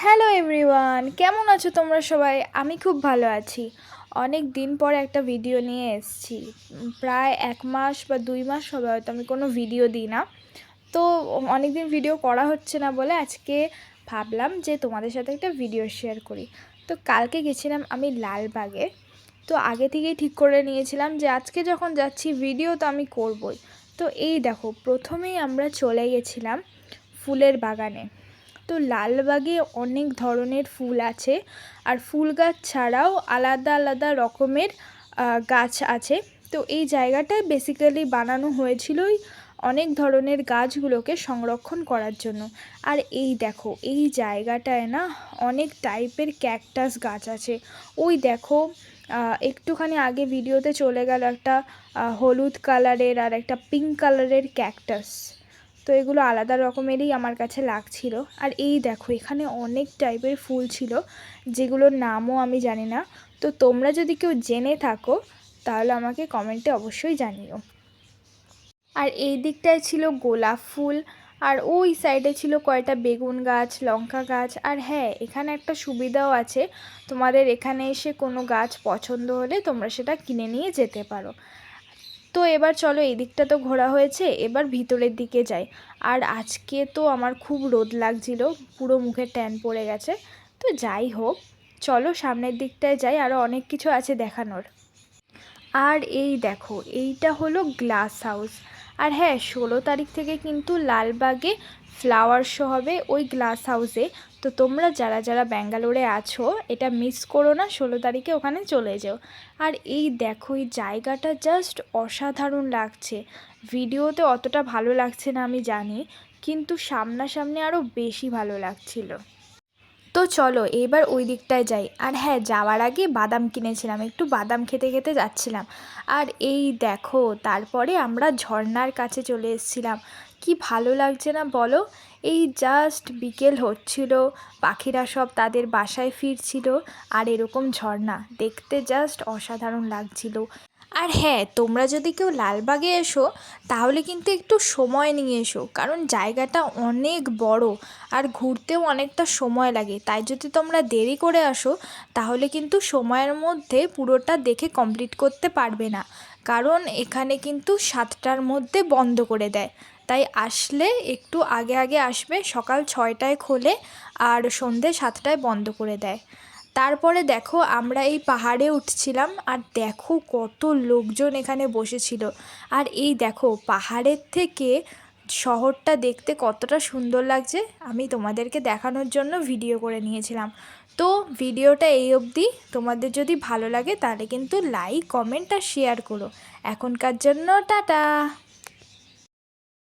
Hello everyone, কেমন আছো তোমরা সবাই? আমি খুব ভালো আছি। অনেক দিন পরে একটা ভিডিও নিয়ে এসেছি। প্রায় 1 মাস বা 2 মাস হবে হয়তো আমি কোনো ভিডিও দিই না। তো অনেক দিন ভিডিও করা হচ্ছে না বলে আজকে ভাবলাম যে তোমাদের সাথে একটা ভিডিও শেয়ার করি। তো কালকে গেছিলাম আমি লালবাগে। তো আগে থেকেই ঠিক করে নিয়েছিলাম যে আজকে যখন যাচ্ছি ভিডিও তো আমি করবই। তো এই দেখো, প্রথমেই আমরা চলে গেছিলাম ফুলের বাগানে। তো লালবাগে অনেক ধরনের ফুল আছে, আর ফুল গাছ ছাড়াও আলাদা আলাদা রকমের গাছ আছে। তো এই জায়গাটায় বেসিক্যালি বানানো হয়েছিলই অনেক ধরনের গাছগুলোকে সংরক্ষণ করার জন্য। আর এই দেখো, এই জায়গাটায় না অনেক টাইপের ক্যাকটাস গাছ আছে। ওই দেখো, একটুখানি আগে ভিডিওতে চলে গেল একটা হলুদ কালারের আর একটা পিঙ্ক কালারের ক্যাকটাস। তো এগুলো আলাদা রকমেরই আমার কাছে লাগছিল। আর এই দেখো, এখানে অনেক টাইপের ফুল ছিল যেগুলোর নামও আমি জানি না। তো তোমরা যদি কেউ জেনে থাকো তাহলে আমাকে কমেন্টে অবশ্যই জানিও। আর এই দিকটায় ছিল গোলাপ ফুল, আর ওই সাইডে ছিল কয়টা বেগুন গাছ, লঙ্কা গাছ। আর হ্যাঁ, এখানে একটা সুবিধাও আছে, তোমাদের এখানে এসে কোনো গাছ পছন্দ হলে তোমরা সেটা কিনে নিয়ে যেতে পারো। তো এবার চলো, এই দিকটা তো ঘোরা হয়েছে, এবার ভিতরের দিকে যাই। আর আজকে তো আমার খুব রোদ লাগছিল, পুরো মুখে ট্যান পড়ে গেছে। তো যাই হোক, চলো সামনের দিকটায় যাই, আরও অনেক কিছু আছে দেখানোর। আর এই দেখো, এইটা হলো গ্লাস হাউস। আর হ্যাঁ, 16 তারিখ থেকে কিন্তু লালবাগে ফ্লাওয়ার শো হবে ওই গ্লাস হাউসে। তো তোমরা যারা যারা ব্যাঙ্গালোরে আছো এটা মিস করো না, 16 তারিখে ওখানে চলে যেও। আর এই দেখো, এই জায়গাটা জাস্ট অসাধারণ লাগছে। ভিডিওতে অতটা ভালো লাগছে না আমি জানি, কিন্তু সামনাসামনি আরও বেশি ভালো লাগছিলো। তো চলো এবার ওই দিকটায় যাই। আর হ্যাঁ, যাওয়ার আগে বাদাম কিনেছিলাম, একটু বাদাম খেতে খেতে যাচ্ছিলাম। আর এই দেখো, তারপরে আমরা ঝর্নার কাছে চলে এসেছিলাম। কি ভালো লাগছে না বলো? এই জাস্ট বিকেল হচ্ছিল, পাখিরা সব তাদের বাসায় ফিরছিল, আর এরকম ঝর্ণা দেখতে জাস্ট অসাধারণ লাগছিল। আর হ্যাঁ, তোমরা যদি কেউ লালবাগে এসো তাহলে কিন্তু একটু সময় নিয়ে এসো, কারণ জায়গাটা অনেক বড় আর ঘুরতেও অনেকটা সময় লাগে। তাই যদি তোমরা দেরি করে আসো তাহলে কিন্তু সময়ের মধ্যে পুরোটা দেখে কমপ্লিট করতে পারবে না, কারণ এখানে কিন্তু 7টার মধ্যে বন্ধ করে দেয়। তাই আসলে একটু আগে আগে আসবে, সকাল 6টায় খোলে আর সন্ধে 7টায় বন্ধ করে দেয়। তারপরে দেখো, আমরা এই পাহাড়ে উঠছিলাম, আর দেখো কত লোকজন এখানে বসেছিল। আর এই দেখো, পাহাড়ের থেকে শহরটা দেখতে কতটা সুন্দর লাগছে আমি তোমাদেরকে দেখানোর জন্য ভিডিও করে নিয়েছিলাম। তো ভিডিওটা এই অবধি। তোমাদের যদি ভালো লাগে তাহলে কিন্তু লাইক, কমেন্ট আর শেয়ার করো। এখনকার জন্য টাটা।